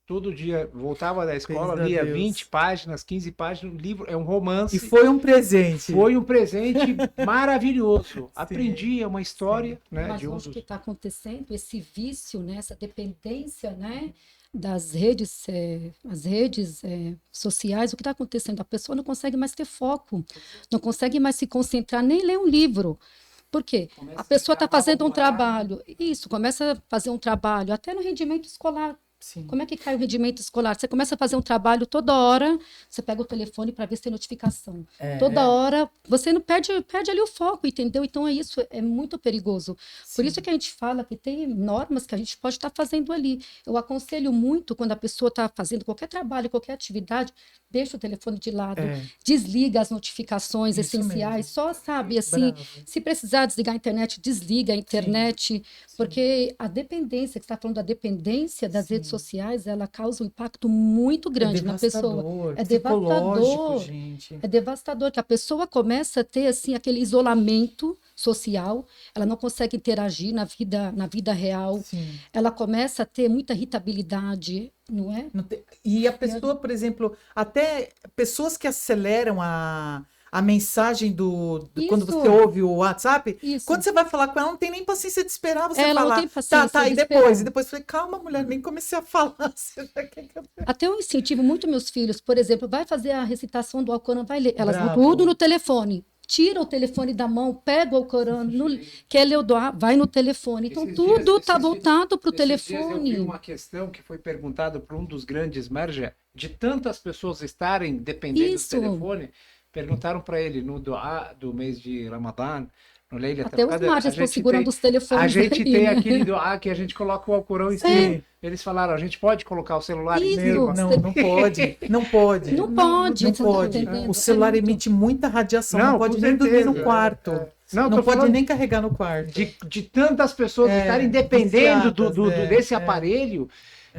Todo dia voltava da escola, Pensa a lia 20 Deus. páginas, 15 páginas, um livro, é um E romance. foi um presente. Foi um presente maravilhoso. Sim. Aprendi uma Sim. história, né, Mas de um hoje o que dos. está acontecendo, esse vício, né, essa dependência, né, as redes sociais, o que está acontecendo? A pessoa não consegue mais ter foco, não consegue mais se concentrar, nem ler um livro. Por quê? Começa A a pessoa ficar está fazendo um mal-humorado. trabalho, isso, começa a fazer um trabalho, até no rendimento escolar. Sim. Como é que cai o rendimento escolar? Você começa a fazer um trabalho toda hora, você pega o telefone para ver se tem notificação. Toda hora, você não perde ali o foco, entendeu? Então isso é muito perigoso. Por isso Sim. que a gente fala que tem normas que a gente pode estar fazendo ali. Eu aconselho muito quando a pessoa está fazendo qualquer trabalho, qualquer atividade, deixa o telefone de lado, É. desliga as notificações Isso essenciais, mesmo. só sabe assim, Bravo. se precisar desligar a internet, desliga a internet, porque a dependência, que você está falando da dependência das redes Sim. sociais, ela causa um impacto muito É grande na pessoa. devastador, É psicológico, devastador. gente. É devastador que a pessoa começa a ter assim aquele isolamento social, ela não consegue interagir na vida real, Sim. ela começa a ter muita irritabilidade, não é? E a pessoa, por exemplo, até pessoas que aceleram a mensagem quando você Isso, ouve o WhatsApp, quando isso. você vai falar com ela, não tem nem paciência de esperar você Ela não falar. tem Tá, paciência e de depois? esperar. E depois eu falei, calma, mulher, nem comecei a falar. Você já quer que eu... Até eu incentivo muito meus filhos, por exemplo, vai fazer a recitação do Alcorão, vai ler. Elas vão Bravo. tudo no telefone. Tira o telefone da mão, pega o Alcorão, quer ler o doá, vai no telefone. Então tudo está voltado para o Esses dias eu vi telefone. uma questão que foi perguntada por um dos grandes marja, de tantas pessoas estarem dependendo do Isso. telefone, perguntaram para ele no doá do mês de Ramadã, no Leila Até os Qadr, margens estão segurando os a telefones gente aí, tem né? aquele doá que a gente coloca o Alcorão em cima. Sim. Eles falaram, a gente pode colocar o celular em Isso. Meu, cima? não pode. Não pode. Não pode, Não você tá pode. entendendo? O celular É muito- emite muita radiação, Não, não pode com nem dormir no certeza. quarto. Não, Não tô pode falando nem carregar no quarto. de tantas pessoas estarem dependendo viciadas, desse aparelho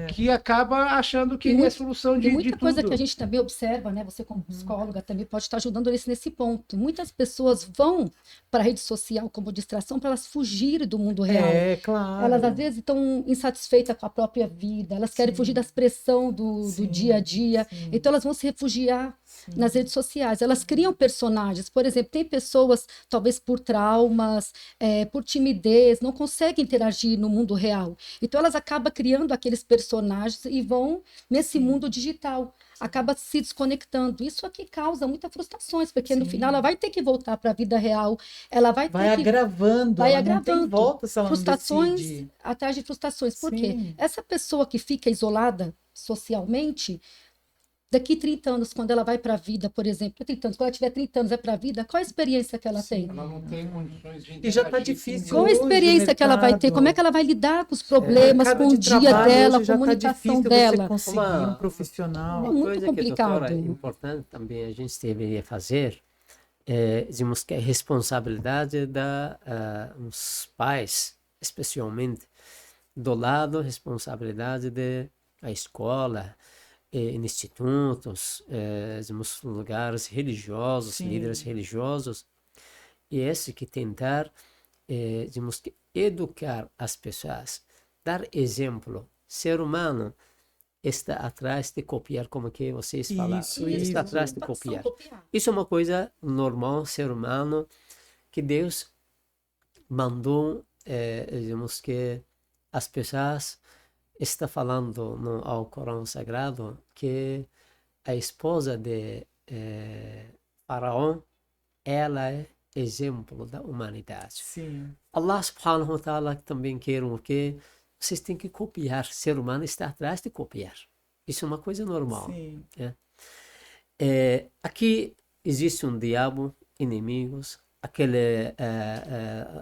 que acaba achando que E ele é a muito- solução E de muita coisa tudo. que a gente também observa, né? Você como psicóloga também pode estar ajudando eles nesse ponto. Muitas pessoas vão para a rede social como distração para elas fugirem do mundo real. É, claro. Elas às vezes estão insatisfeitas com a própria vida, elas querem Sim. fugir das pressão do Sim, dia a dia, sim. então elas vão se refugiar nas redes sociais. Elas criam personagens, por exemplo, tem pessoas, talvez por traumas, por timidez, não conseguem interagir no mundo real. Então elas acabam criando aqueles personagens e vão nesse mundo digital. Acaba se desconectando. Isso aqui causa muitas frustrações, porque no Sim. final ela vai ter que voltar para a vida real, ela vai Vai ter que agravando, vai ela não tem agravando. volta se ela não Frustrações decide. atrás de frustrações. Por quê? Sim. Essa pessoa que fica isolada socialmente, Daqui 30 anos, quando ela vai para a vida, por exemplo, 30 anos, quando ela tiver 30 anos, vai para a vida, qual a experiência que ela tem? Ela não tem condições de E já tá interagir difícil. Qual a Hoje, experiência que ela vai ter? mercado- Como é que ela vai lidar com os problemas, mercado com o de dia trabalho dela, a hoje já tá comunicação difícil dela? você conseguir um profissional. É muito coisa complicado. que, doutora, é importante também a gente deveria fazer é, digamos que a responsabilidade dos pais, especialmente do lado, responsabilidade da escola, institutos, digamos, lugares religiosos, Sim. líderes religiosos, e esse que tentar, digamos que educar as pessoas, dar exemplo. Ser humano está atrás de copiar, como que vocês falaram. Isso, Ele está isso. atrás de Só copiar. copiar. Isso é uma coisa normal, ser humano, que Deus mandou, digamos que as pessoas está falando no ao Corão Sagrado que a esposa de Faraó, ela é exemplo da humanidade. Sim. Allah subhanahu wa ta'ala também quer o que vocês têm que copiar. Ser humano está atrás de copiar. Isso é uma coisa normal. Sim. Aqui existe um diabo, inimigos,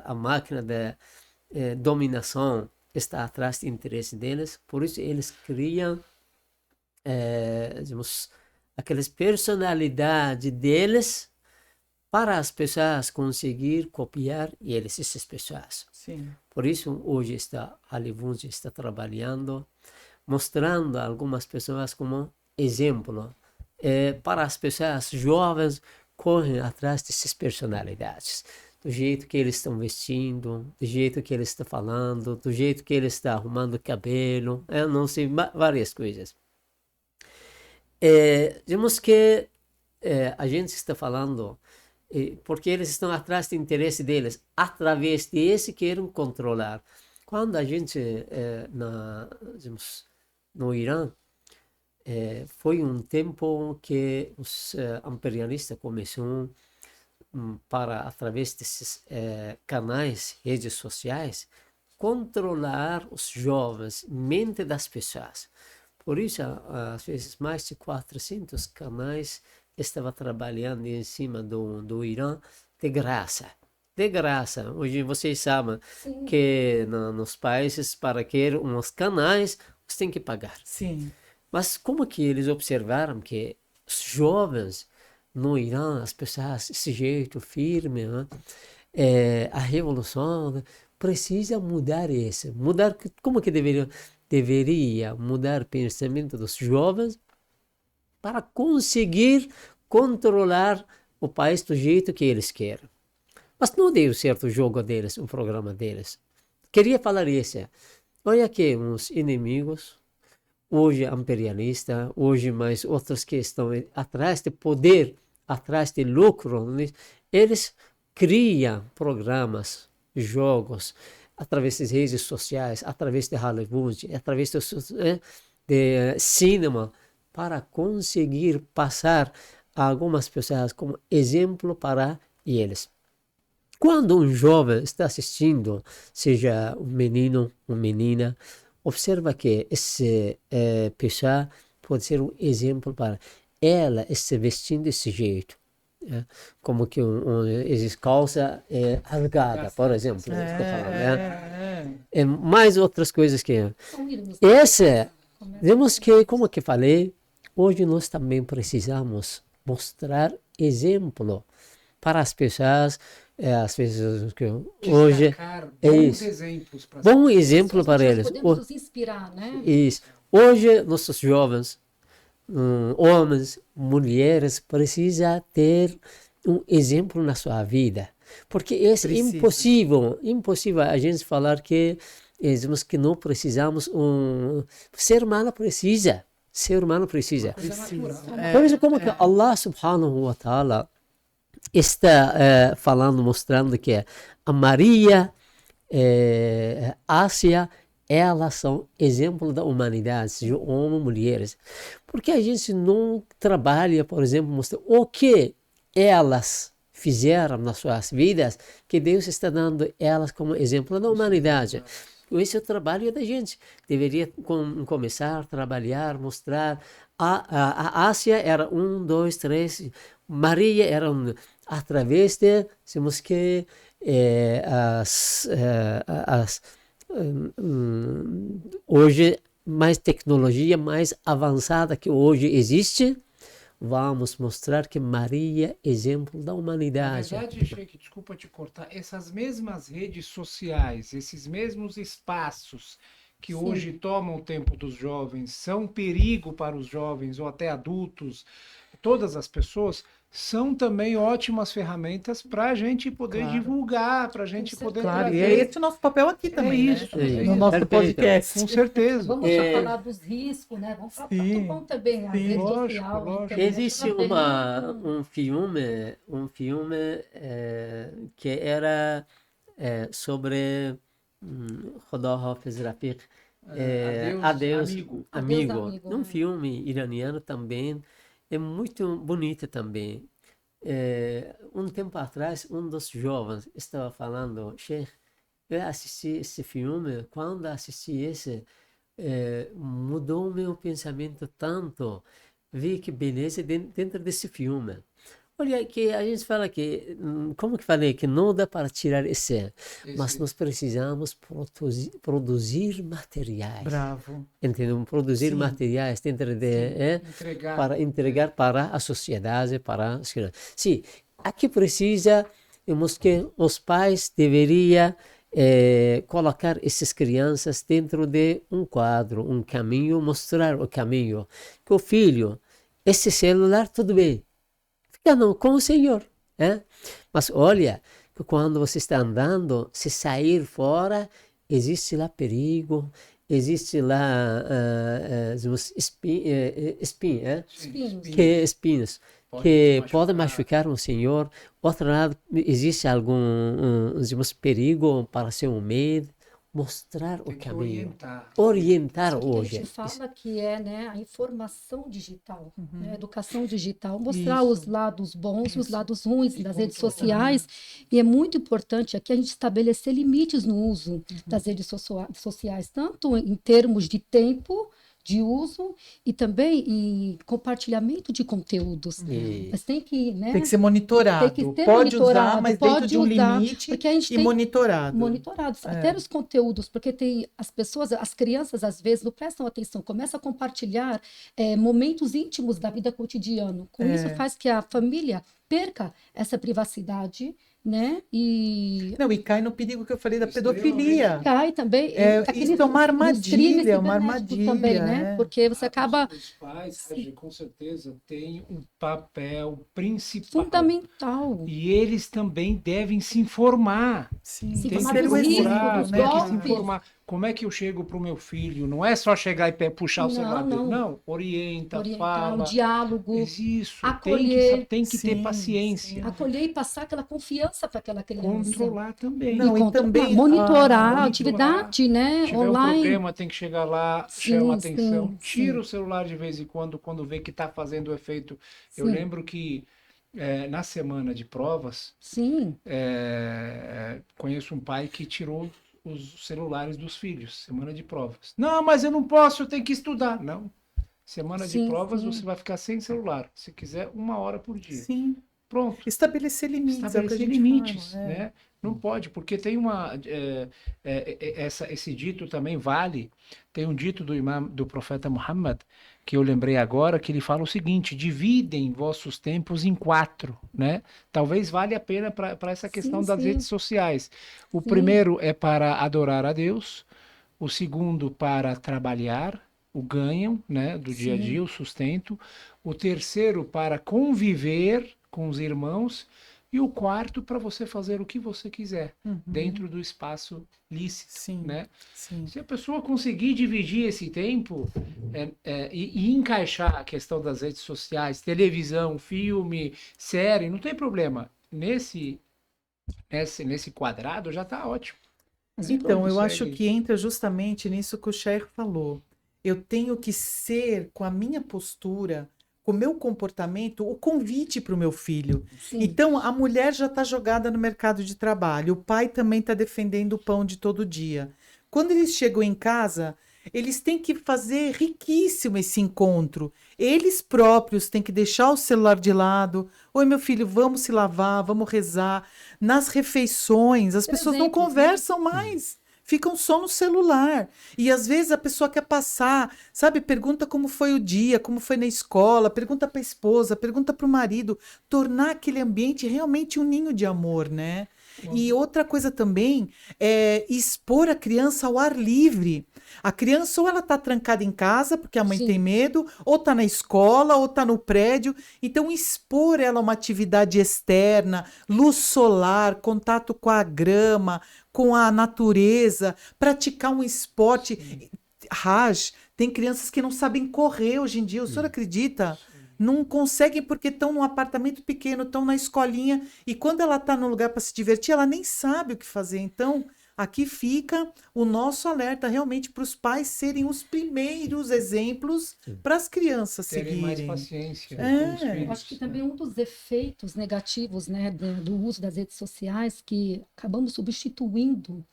a máquina de dominação está atrás do interesse deles, por isso eles criam digamos, aquelas personalidades deles para as pessoas conseguir copiar eles, essas pessoas. Sim. Por isso hoje a Livunge está trabalhando, mostrando algumas pessoas como exemplo para as pessoas jovens correm atrás dessas personalidades, do jeito que eles estão vestindo, do jeito que eles estão falando, do jeito que eles estão arrumando o cabelo, não sei, várias coisas. Digamos que a gente está falando porque eles estão atrás do interesse deles, através desse querem controlar. Quando a gente digamos, no Irã, foi um tempo que os imperialistas começaram para, através desses canais, redes sociais, controlar os jovens, mente das pessoas. Por isso, às vezes, mais de 400 canais estavam trabalhando em cima do Irã de graça. De graça. Hoje vocês sabem que nos países, para ter uns canais, você tem que pagar. Sim. Mas como que eles observaram que os jovens no Irã, as pessoas desse jeito firme, né? A revolução, né? Precisa mudar isso. Mudar, como que deveria mudar o pensamento dos jovens para conseguir controlar o país do jeito que eles querem. Mas não deu certo o jogo deles, o programa deles. Queria falar isso. Olha que uns inimigos, hoje imperialista, hoje mais outros que estão atrás de poder, atrás de lucro, né? Eles criam programas, jogos, através das redes sociais, através de Hollywood, através de cinema, para conseguir passar a algumas pessoas como exemplo para eles. Quando um jovem está assistindo, seja um menino, uma menina, observa que essa pessoa pode ser um exemplo para ela se vestindo desse jeito. Como que existe calça rasgada, por exemplo. Mais outras coisas que... Vemos que, como que falei, hoje nós também precisamos mostrar exemplo para as pessoas, às vezes que hoje bons exemplos para bom exemplo para eles. Podemos nos inspirar, né? Isso. Hoje nossos jovens, homens, mulheres, precisam ter um exemplo na sua vida, porque é impossível a gente falar que dizemos que não precisamos ser humano precisa. Por isso, como que Allah subhanahu wa ta'ala está falando, mostrando que a Maria, Ásia, elas são exemplo da humanidade, de homens e mulheres. Porque a gente não trabalha, por exemplo, mostrando o que elas fizeram nas suas vidas, que Deus está dando elas como exemplo da humanidade. esse é o trabalho da gente. Deveria começar a trabalhar, mostrar. A Ásia era 1, 2, 3. Maria era através de, temos que hoje mais tecnologia mais avançada que hoje existe, vamos mostrar que Maria é exemplo da Na humanidade. verdade, Sheik, desculpa te cortar, essas mesmas redes sociais, esses mesmos espaços que Sim. hoje tomam o tempo dos jovens, são perigo para os jovens ou até adultos, todas as pessoas, são também ótimas ferramentas para a gente poder Claro. divulgar, para a gente Com poder Claro, e trazer. é esse o nosso papel aqui também, isso, né? é No isso. nosso Perfeito. podcast. Com certeza. Vamos falar dos riscos, né? Vamos falar Sim, bom também, a sim. rede Lógico, social, a lógico. internet, Existe ela tem um filme que era sobre Khuda Hafiz Rafiq, Adeus, amigo. Adeus, Amigo. amigo. Um filme iraniano também, é muito bonito também. Um tempo atrás, um dos jovens estava falando, Sheikh, eu assisti esse filme, quando assisti esse, mudou o meu pensamento tanto, vi que beleza dentro desse filme. Olha, que a gente fala que, como que falei, que não dá para tirar esse, mas nós precisamos produzir materiais. Bravo. Entendeu? Produzir Sim. materiais dentro de, Entregar. para entregar para a sociedade, para as crianças. Sim, aqui precisa, temos que os pais deveriam colocar essas crianças dentro de um quadro, um caminho, mostrar o caminho. Que o filho, esse celular, tudo bem, fica com o Senhor. Mas olha, que quando você está andando, se sair fora, existe lá perigo, existe lá espinhos que podem machucar o Senhor. Outro lado, existe algum perigo para ser um medo. Mostrar o Tem que caminho. orientar. Orientar Isso que a hoje. gente fala que é, né, a informação digital, né, a educação digital, Isso. mostrar os lados bons e os lados ruins das redes controlar. sociais. E é muito importante aqui a gente estabelecer limites no uso das redes sociais, tanto em termos de tempo de uso e também em compartilhamento de conteúdos. Mas tem que, né, Tem que ser monitorado. tem que ser Pode usar, monitorado, mas dentro pode de um usar, limite porque a gente e tem monitorado. monitorados, até os conteúdos, porque tem as pessoas, as crianças às vezes não prestam atenção, começam a compartilhar momentos íntimos da vida cotidiana. Com isso faz que a família perca essa privacidade, né? E Não, e cai no perigo que eu falei da pedofilia. cai também. Isso é uma armadilha, crimes uma cibernéticos armadilha. também, né? Porque você acaba Os pais, com certeza, têm um papel principal. fundamental. E eles também devem se informar. Sim, Se tem que informar ser dos o riscos, procurar, dos tem que se golpes. informar. Como é que eu chego para o meu filho? Não é só chegar e puxar o Não, celular dele. não. Não, orientar, Orientar, fala. um diálogo, Isso, acolher. tem que ter Sim, paciência. acolher e passar aquela confiança para aquela criança. Controlar também. Não, e também monitorar a monitorar. atividade, né, Se tiver um online. problema, tem que chegar lá, Sim, chama atenção, sim, tira sim. o celular de vez em quando vê que está fazendo o efeito. Eu Sim. lembro que na semana de provas, Sim, conheço um pai que tirou os celulares dos filhos, semana de provas. Não, mas eu não posso, eu tenho que estudar. Não. Semana de Sim, provas, sim. você vai ficar sem celular. Se quiser, 1 hora por dia. Sim. Pronto. Estabelecer limites. Estabelecer é o que a gente limites, fala, né? Não pode, porque tem esse dito também vale. Tem um dito do profeta Muhammad, que eu lembrei agora, que ele fala o seguinte: dividem vossos tempos em 4, né? Talvez valha a pena para essa questão Sim, das sim. redes sociais. O Sim. primeiro é para adorar a Deus, o segundo para trabalhar, o ganho, né, do dia a dia, o sustento, o terceiro para conviver com os irmãos e o quarto para você fazer o que você quiser dentro do espaço lícito, Sim, né? sim. Se a pessoa conseguir dividir esse tempo e encaixar a questão das redes sociais, televisão, filme, série, não tem problema. Nesse quadrado já está ótimo. Mas Então, eu consegue. acho que entra justamente nisso que o Cher falou. Eu tenho que ser, com a minha postura, com o meu comportamento, o convite para o meu filho. sim. Então, a mulher já está jogada no mercado de trabalho, o pai também está defendendo o pão de todo dia. Quando eles chegam em casa, eles têm que fazer riquíssimo esse encontro. Eles próprios têm que deixar o celular de lado. Oi, meu filho, vamos se lavar, vamos rezar. Nas refeições, as pessoas não exemplos, né? conversam mais. Ficam só no celular. E às vezes a pessoa quer passar, sabe? Pergunta como foi o dia, como foi na escola, pergunta para a esposa, pergunta para o marido. Tornar aquele ambiente realmente um ninho de amor, né? E outra coisa também é expor a criança ao ar livre. A criança ou ela está trancada em casa porque a mãe Sim. tem medo, ou está na escola, ou está no prédio. Então, expor ela a uma atividade externa, luz solar, contato com a grama, com a natureza, praticar um esporte. Raj, tem crianças que não sabem correr hoje em dia, o senhor acredita? Não conseguem porque estão num apartamento pequeno, estão na escolinha, e quando ela está num lugar para se divertir, ela nem sabe o que fazer. Então, aqui fica o nosso alerta realmente para os pais serem os primeiros exemplos para as crianças Terem mais seguirem. paciência É. com os Eu filhos. acho que também um dos efeitos negativos, né, do uso das redes sociais, que acabamos substituindo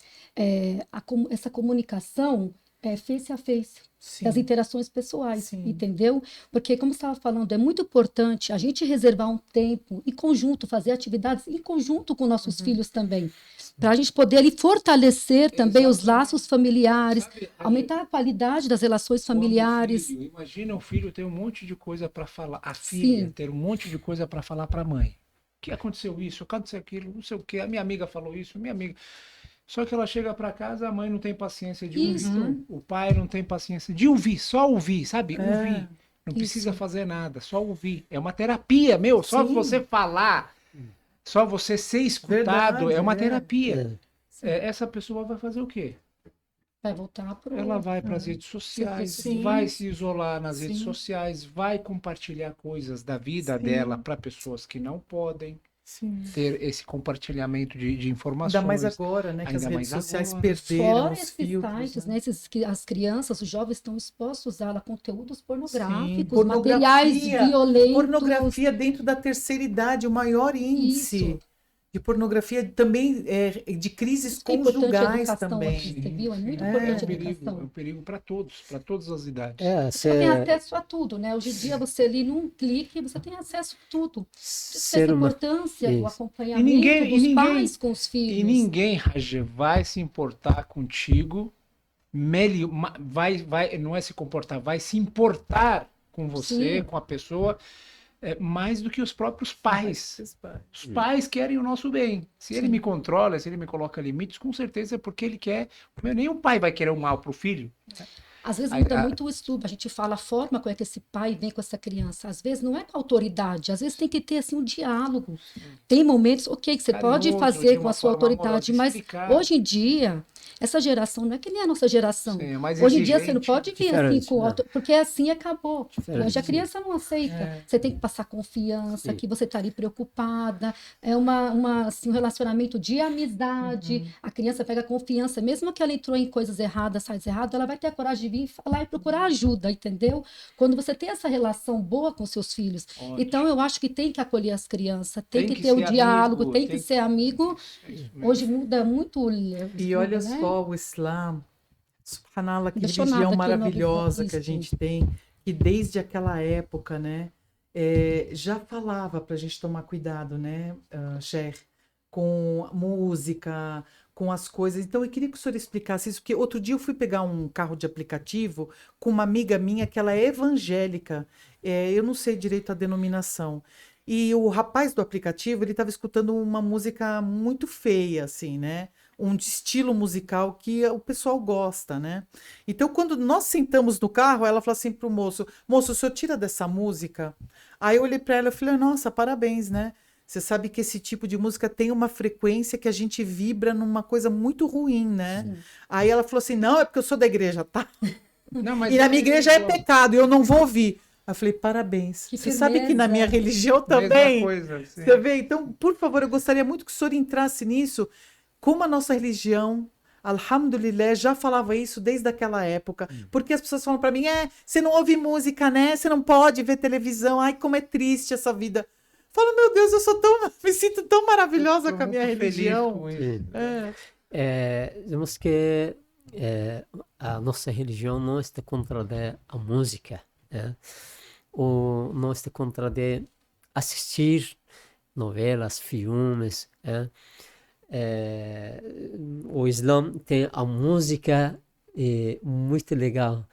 essa comunicação face a face, Sim. das interações pessoais, Sim. entendeu? Porque, como você estava falando, é muito importante a gente reservar um tempo em conjunto, fazer atividades em conjunto com nossos filhos também, para a gente poder ali fortalecer também os laços familiares, Sabe, aumentar a qualidade das relações quando o familiares. filho- imagina o filho ter um monte de coisa para falar, a filha Sim. ter um monte de coisa para falar para a mãe. O que aconteceu isso? Aconteceu aquilo? Não sei o quê. A minha amiga falou isso, minha amiga. Só que ela chega para casa, a mãe não tem paciência de ouvir. Isso. O pai não tem paciência de ouvir, só ouvir, sabe? É. Ouvir. Não Isso. precisa fazer nada, só ouvir. É uma terapia, meu. Só Sim. você falar, só você ser escutado, Verdade, é uma é. terapia. É. Essa pessoa vai fazer o quê? Vai voltar para Ela vai para as redes sociais, Sim. vai se isolar nas redes Sim. sociais, vai compartilhar coisas da vida Sim. dela para pessoas que não podem Sim. ter esse compartilhamento de informações. Ainda mais agora, né? Que as Ainda redes mais sociais agora. perderam Fora os esses filtros. sites, Né? né, que as crianças, os jovens estão expostos a conteúdos Sim, pornográficos, pornografia, materiais violentos. pornografia dentro da terceira idade, o maior índice Isso. de pornografia, também de crises Isso que é importante a conjugais educação também. aqui, você viu? É muito É. importante É a um educação. perigo para todos, para todas as idades. É, Você tem acesso a tudo, né? Hoje em dia, você ali num clique, você tem acesso a tudo. Essa ser uma... importância do Isso. acompanhamento E ninguém- dos pais com os filhos. E ninguém, Rajê, vai se importar contigo, não é se comportar, vai se importar com você, Sim. com a pessoa, mais do que os próprios pais. Esses pais. Os pais querem o nosso bem. Se ele Sim. me controla, se ele me coloca limites, com certeza é porque ele quer. Nenhum pai vai querer o mal pro filho. Às vezes Aí, muda muito o estudo, a gente fala a forma como é que esse pai vem com essa criança. Às vezes não é com autoridade, às vezes tem que ter assim um diálogo. Tem momentos, ok, que você pode Carinhoso, fazer de com uma a sua forma autoridade, amorosa, mas explicar. hoje em dia, essa geração não é que nem a nossa geração. Sim, é mais Hoje em dia você não exigente. pode vir assim Diferente, com né? porque assim acabou. Diferente, Hoje a sim. criança não aceita. É. Você tem que passar confiança, Sim. que você está ali preocupada. É assim, um relacionamento de amizade. A criança pega confiança, mesmo que ela entrou em coisas erradas, sites errados, ela vai ter a coragem de vir falar e procurar ajuda, entendeu? Quando você tem essa relação boa com seus filhos. Ótimo. Então eu acho que tem que acolher as crianças, tem que ter ser o diálogo, amigo, tem que ser amigo. É isso mesmo. Hoje muda muito. E olha né? só o Islã, subhanallah, que Impressionada religião que eu não maravilhosa vi que a isso. gente tem, que desde aquela época, né, já falava para a gente tomar cuidado, né, Cher, com música, com as coisas. Então eu queria que o senhor explicasse isso, porque outro dia eu fui pegar um carro de aplicativo com uma amiga minha que ela é evangélica, eu não sei direito a denominação. E o rapaz do aplicativo, ele estava escutando uma música muito feia, assim, né? Um estilo musical que o pessoal gosta, né? Então, quando nós sentamos no carro, ela falou assim pro moço, moço, o senhor tira dessa música? Aí eu olhei para ela e falei, nossa, parabéns, né? Você sabe que esse tipo de música tem uma frequência que a gente vibra numa coisa muito ruim, né? Sim. Aí ela falou assim, não, é porque eu sou da igreja, tá? Não, mas E na minha igreja é igual. pecado, eu não vou ouvir. Aí eu falei, parabéns. Que Você sabe que na firmeza. minha religião Mesma também... coisa, sim. Você vê? Então, por favor, eu gostaria muito que o senhor entrasse nisso. Como a nossa religião, alhamdulillah, já falava isso desde aquela época. Porque as pessoas falam para mim, você não ouve música, né? Você não pode ver televisão. Ai, como é triste essa vida. Falo, meu Deus, me sinto tão maravilhosa Eu tô com a minha muito feliz religião. com isso. É. Digamos que a nossa religião não está contra a música, né? Ou não está contra de assistir novelas, filmes, né? O Islã tem a música muito legal.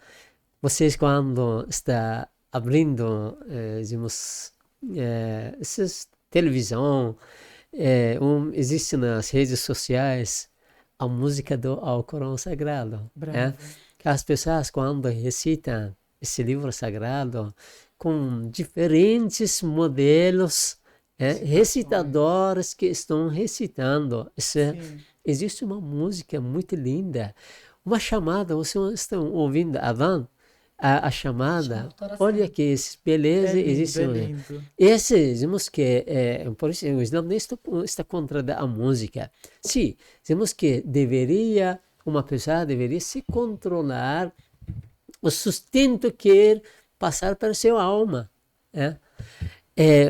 Vocês quando está abrindo, digamos, essas televisão, existe nas redes sociais a música do Alcorão Sagrado, né? Que as pessoas quando recitam esse livro sagrado com diferentes modelos, recitadores que estão recitando. Existe uma música muito linda, uma chamada, vocês estão ouvindo a chamada, olha que beleza, existe. Esse, dizemos que, por isso, o Islã não está contra a música. Sim, dizemos que uma pessoa deveria se controlar o sustento que quer passar para sua alma.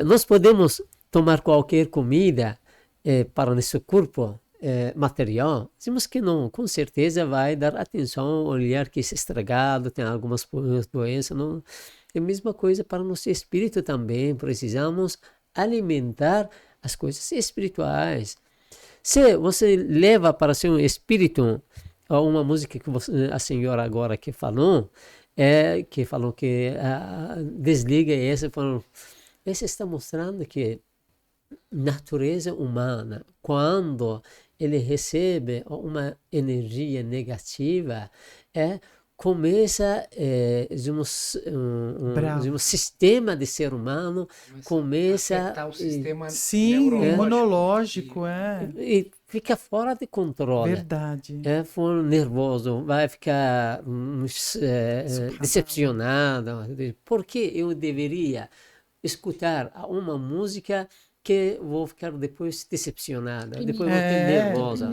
Nós podemos tomar qualquer comida para nosso corpo material, dizemos que não, com certeza vai dar atenção, olhar que é estragado, tem algumas doenças, não. É a mesma coisa para o nosso espírito também, precisamos alimentar as coisas espirituais. Se você leva para seu espírito uma música que a senhora agora que falou que desliga essa, essa está mostrando que natureza humana, quando ele recebe uma energia negativa, começa um sistema de ser humano começa afetar o sistema imunológico, e fica fora de controle. Verdade. For nervoso, vai ficar decepcionado. Por que eu deveria escutar uma música que vou ficar depois decepcionada, depois vou ter nervosa.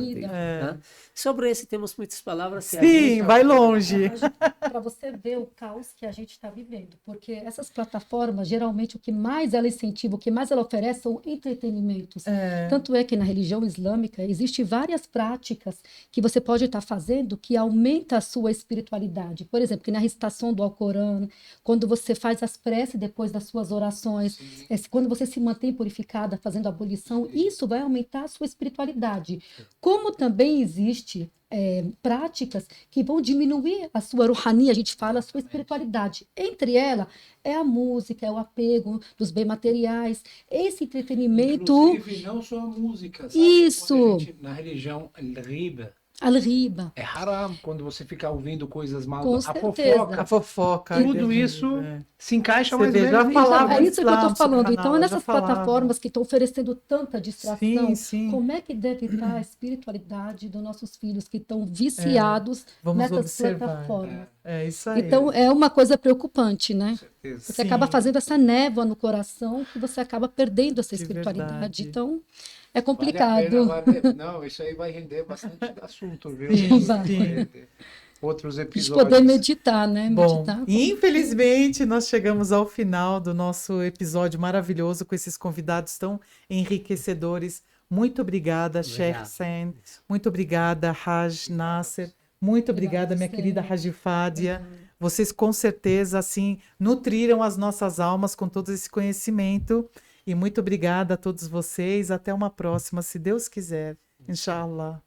Sobre esse temos muitas palavras. Sim, vai longe. Para você ver o caos que a gente está vivendo, porque essas plataformas, geralmente, o que mais ela incentiva, o que mais ela oferece são entretenimentos. Tanto é que na religião islâmica existem várias práticas que você pode estar fazendo que aumenta a sua espiritualidade. Por exemplo, que na recitação do Alcorão, quando você faz as preces depois das suas orações, quando você se mantém purificado, fazendo abolição, isso vai aumentar a sua espiritualidade. Como também existe práticas que vão diminuir a sua ruhani, a gente fala, a sua espiritualidade. Entre elas é a música, é o apego dos bens materiais, esse entretenimento. Inclusive, não só a música, sabe? Isso. Na religião riba. Al-riba. É haram quando você fica ouvindo coisas mal. Com certeza. A fofoca. Tudo isso se encaixa mais bem. É isso que eu estou falando. Então, nessas plataformas que estão oferecendo tanta distração, como é que deve estar a espiritualidade dos nossos filhos que estão viciados nessas plataformas? É isso aí. Então, é uma coisa preocupante, né? Com certeza. Você acaba fazendo essa névoa no coração que você acaba perdendo essa espiritualidade. Então, é complicado. Não, isso aí vai render bastante assunto, viu? Sim. Outros episódios. De poder meditar, né? Bom, infelizmente, nós chegamos ao final do nosso episódio maravilhoso com esses convidados tão enriquecedores. Muito obrigada, Sheikh Sen. Muito obrigada, Haj Nasser. Muito obrigada, minha querida Haj Fádia. Vocês, com certeza, assim, nutriram as nossas almas com todo esse conhecimento. E muito obrigada a todos vocês. Até uma próxima, se Deus quiser. Inshallah.